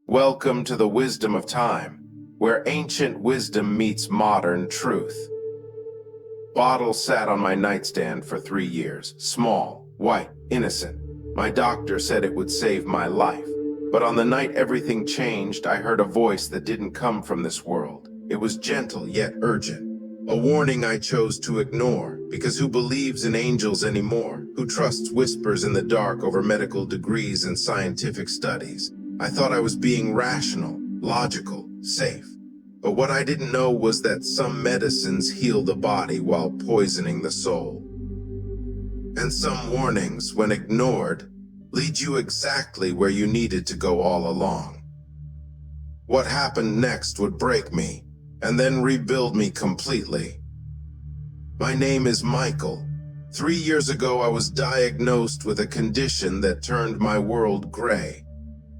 Welcome to the wisdom of time, where ancient wisdom meets modern truth. Bottle sat on my nightstand for 3 years, small, white, innocent. My doctor said it would save my life. But on the night everything changed, I heard a voice that didn't come from this world. It was gentle yet urgent. A warning I chose to ignore, because who believes in angels anymore? Who trusts whispers in the dark over medical degrees and scientific studies? I thought I was being rational, logical, safe. But what I didn't know was that some medicines heal the body while poisoning the soul. And some warnings, when ignored, lead you exactly where you needed to go all along. What happened next would break me, and then rebuild me completely. My name is Michael. 3 years ago, I was diagnosed with a condition that turned my world gray.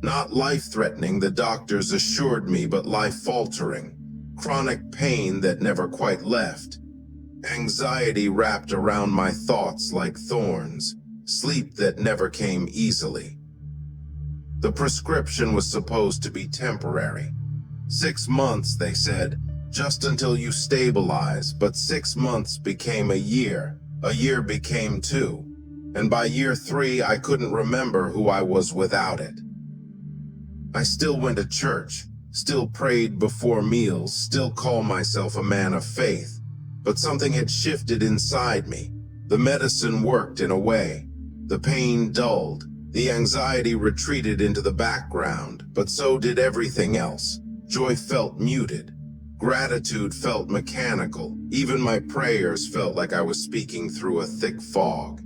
Not life-threatening, the doctors assured me, but life-altering. Chronic pain that never quite left. Anxiety wrapped around my thoughts like thorns. Sleep that never came easily. The prescription was supposed to be temporary. 6 months, they said, just until you stabilize, but 6 months became a year became 2, and by year 3 I couldn't remember who I was without it. I still went to church, still prayed before meals, still called myself a man of faith, but something had shifted inside me. The medicine worked in a way. The pain dulled, the anxiety retreated into the background, but so did everything else. Joy felt muted. Gratitude felt mechanical. Even my prayers felt like I was speaking through a thick fog.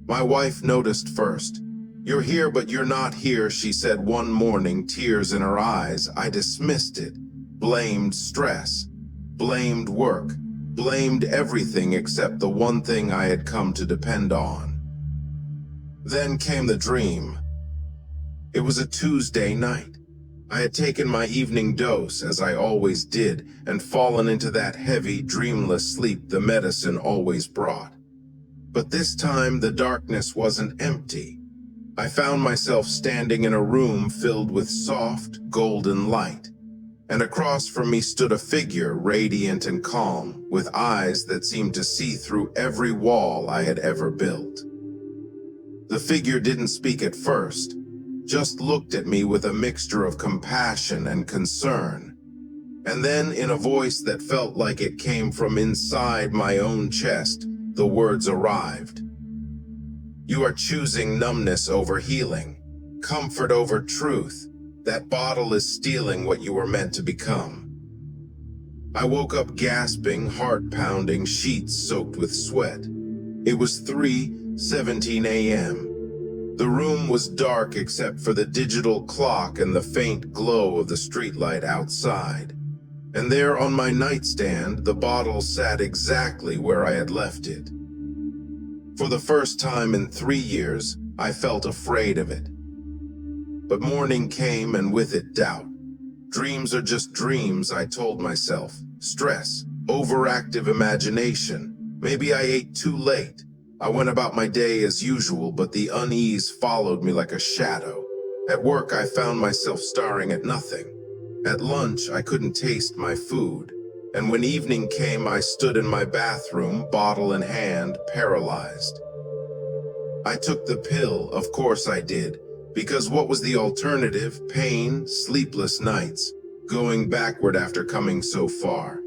My wife noticed first. "You're here, but you're not here," she said one morning, tears in her eyes. I dismissed it, blamed stress, blamed work, blamed everything except the one thing I had come to depend on. Then came the dream. It was a Tuesday night. I had taken my evening dose, as I always did, and fallen into that heavy, dreamless sleep the medicine always brought. But this time, the darkness wasn't empty. I found myself standing in a room filled with soft, golden light. And across from me stood a figure, radiant and calm, with eyes that seemed to see through every wall I had ever built. The figure didn't speak at first, just looked at me with a mixture of compassion and concern. And then, in a voice that felt like it came from inside my own chest, the words arrived. "You are choosing numbness over healing, comfort over truth. That bottle is stealing what you were meant to become." I woke up gasping, heart pounding, sheets soaked with sweat. It was 3:17 a.m. The room was dark except for the digital clock and the faint glow of the streetlight outside. And there on my nightstand, the bottle sat exactly where I had left it. For the first time in 3 years, I felt afraid of it. But morning came, and with it doubt. Dreams are just dreams, I told myself. Stress, overactive imagination. Maybe I ate too late. I went about my day as usual, but the unease followed me like a shadow. At work, I found myself staring at nothing. At lunch, I couldn't taste my food. And when evening came, I stood in my bathroom, bottle in hand, paralyzed. I took the pill, of course I did, because what was the alternative? Pain, sleepless nights, going backward after coming so far.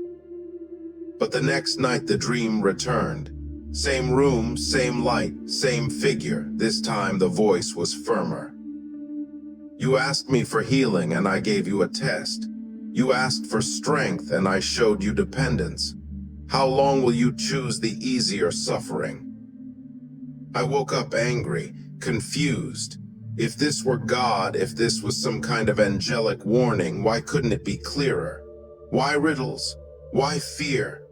But the next night the dream returned. Same room, same light, same figure. This time the voice was firmer. "You asked me for healing and I gave you a test. You asked for strength and I showed you dependence. How long will you choose the easier suffering?" I woke up angry, confused. If this were God, if this was some kind of angelic warning, why couldn't it be clearer? Why riddles? Why fear?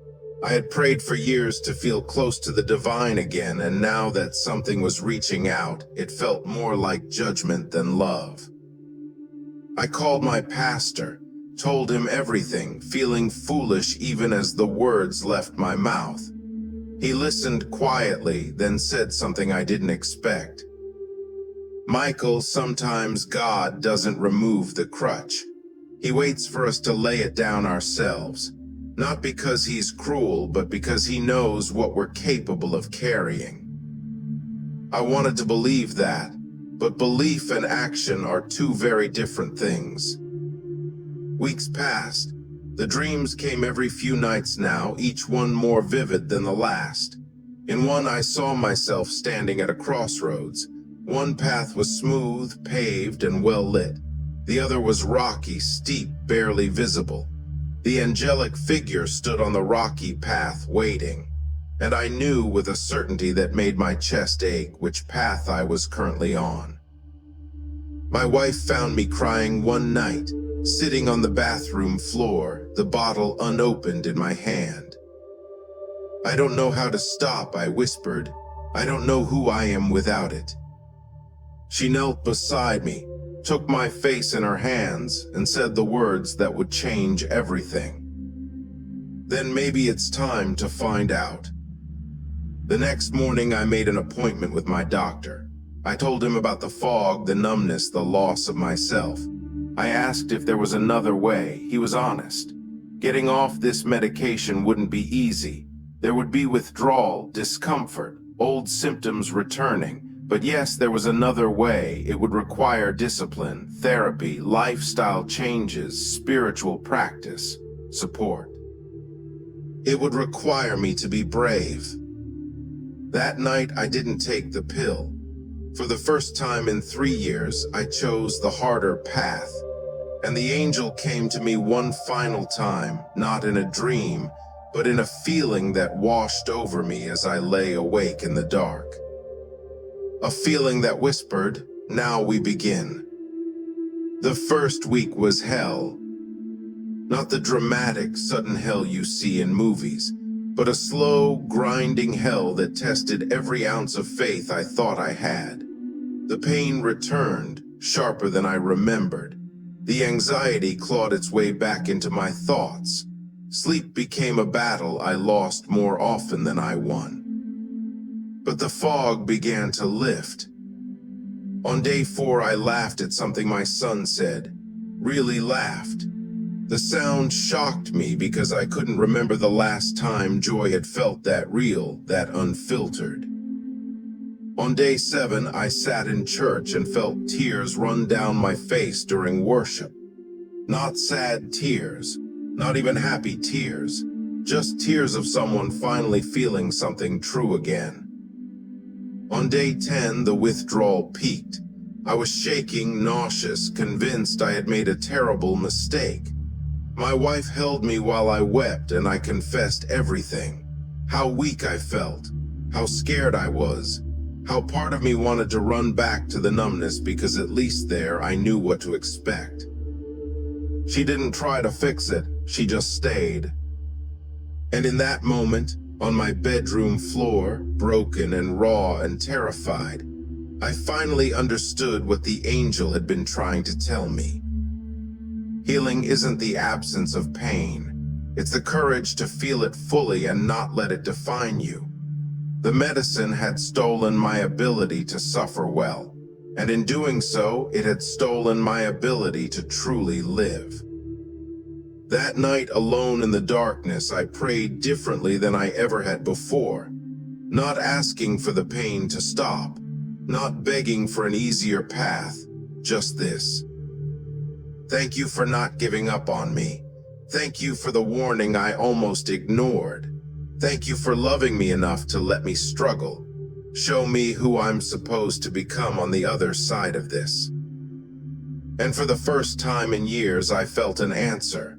I had prayed for years to feel close to the divine again, and now that something was reaching out, it felt more like judgment than love. I called my pastor, told him everything, feeling foolish even as the words left my mouth. He listened quietly, then said something I didn't expect. Michael, sometimes God doesn't remove the crutch. He waits for us to lay it down ourselves, not because he's cruel, but because he knows what we're capable of carrying. I wanted to believe that, but belief and action are two very different things. Weeks passed. The dreams came every few nights now, each one more vivid than the last. In one, I saw myself standing at a crossroads. One path was smooth, paved, and well lit. The other was rocky, steep, barely visible. The angelic figure stood on the rocky path, waiting. And I knew with a certainty that made my chest ache which path I was currently on. My wife found me crying one night, sitting on the bathroom floor, the bottle unopened in my hand. "I don't know how to stop," I whispered. "I don't know who I am without it." She knelt beside me, took my face in her hands, and said the words that would change everything. "Then maybe it's time to find out." The next morning, I made an appointment with my doctor. I told him about the fog, the numbness, the loss of myself. I asked if there was another way. He was honest. Getting off this medication wouldn't be easy. There would be withdrawal, discomfort, old symptoms returning. But yes, there was another way. It would require discipline, therapy, lifestyle changes, spiritual practice, support. It would require me to be brave. That night, I didn't take the pill. For the first time in 3 years, I chose the harder path. And the angel came to me one final time, not in a dream, but in a feeling that washed over me as I lay awake in the dark. A feeling that whispered, "Now we begin." The first week was hell. Not the dramatic, sudden hell you see in movies, but a slow, grinding hell that tested every ounce of faith I thought I had. The pain returned, sharper than I remembered. The anxiety clawed its way back into my thoughts. Sleep became a battle I lost more often than I won. But the fog began to lift. On day 4, I laughed at something my son said. Really laughed. The sound shocked me because I couldn't remember the last time joy had felt that real, that unfiltered. On day 7, I sat in church and felt tears run down my face during worship. Not sad tears, not even happy tears, just tears of someone finally feeling something true again. On day 10, the withdrawal peaked. I was shaking, nauseous, convinced I had made a terrible mistake. My wife held me while I wept, and I confessed everything. How weak I felt, how scared I was, how part of me wanted to run back to the numbness because at least there I knew what to expect. She didn't try to fix it, she just stayed. And in that moment, on my bedroom floor, broken and raw and terrified, I finally understood what the angel had been trying to tell me. Healing isn't the absence of pain. It's the courage to feel it fully and not let it define you. The medicine had stolen my ability to suffer well, and in doing so, it had stolen my ability to truly live. That night, alone in the darkness, I prayed differently than I ever had before, not asking for the pain to stop, not begging for an easier path, just this. Thank you for not giving up on me. Thank you for the warning I almost ignored. Thank you for loving me enough to let me struggle. Show me who I'm supposed to become on the other side of this. And for the first time in years, I felt an answer.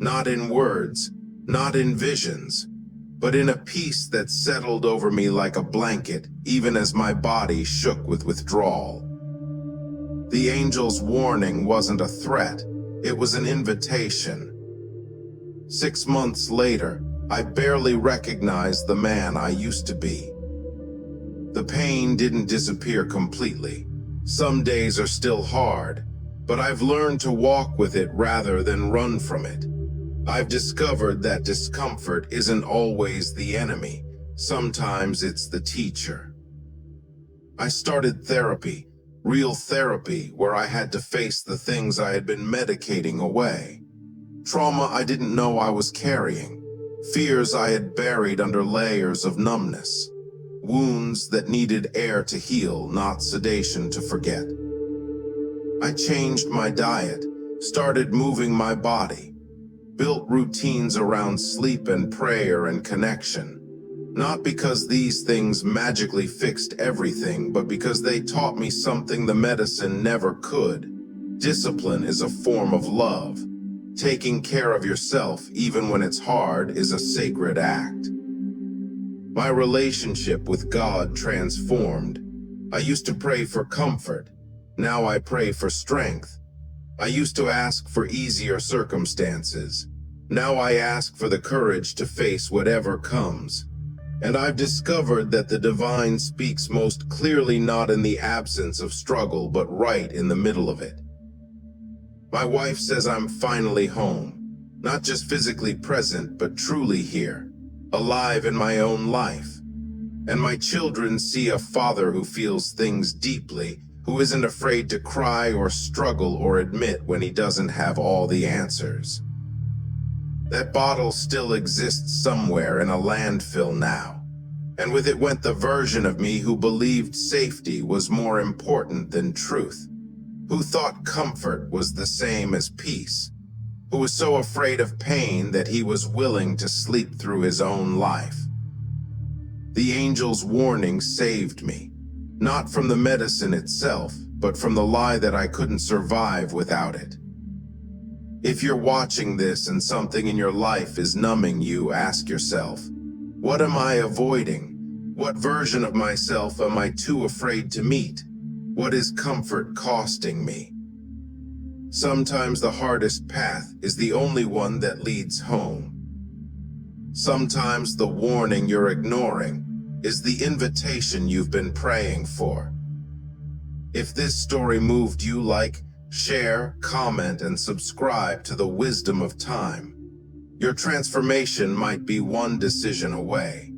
Not in words, not in visions, but in a peace that settled over me like a blanket, even as my body shook with withdrawal. The angel's warning wasn't a threat, it was an invitation. 6 months later, I barely recognized the man I used to be. The pain didn't disappear completely. Some days are still hard, but I've learned to walk with it rather than run from it. I've discovered that discomfort isn't always the enemy. Sometimes it's the teacher. I started therapy, Real therapy where I had to face the things I had been medicating away. Trauma I didn't know I was carrying. Fears I had buried under layers of numbness. Wounds that needed air to heal, not sedation to forget. I changed my diet, started moving my body, built routines around sleep and prayer and connection. Not because these things magically fixed everything, but because they taught me something the medicine never could. Discipline is a form of love. Taking care of yourself, even when it's hard, is a sacred act. My relationship with God transformed. I used to pray for comfort. Now I pray for strength. I used to ask for easier circumstances. Now I ask for the courage to face whatever comes. And I've discovered that the divine speaks most clearly not in the absence of struggle, but right in the middle of it. My wife says I'm finally home, not just physically present, but truly here, alive in my own life. And my children see a father who feels things deeply, who isn't afraid to cry or struggle or admit when he doesn't have all the answers. That bottle still exists somewhere in a landfill now, and with it went the version of me who believed safety was more important than truth, who thought comfort was the same as peace, who was so afraid of pain that he was willing to sleep through his own life. The angel's warning saved me, not from the medicine itself, but from the lie that I couldn't survive without it. If you're watching this and something in your life is numbing you, ask yourself, what am I avoiding? What version of myself am I too afraid to meet? What is comfort costing me? Sometimes the hardest path is the only one that leads home. Sometimes the warning you're ignoring is the invitation you've been praying for. If this story moved you, like, share, comment, and subscribe to the Wisdom of Time. Your transformation might be one decision away.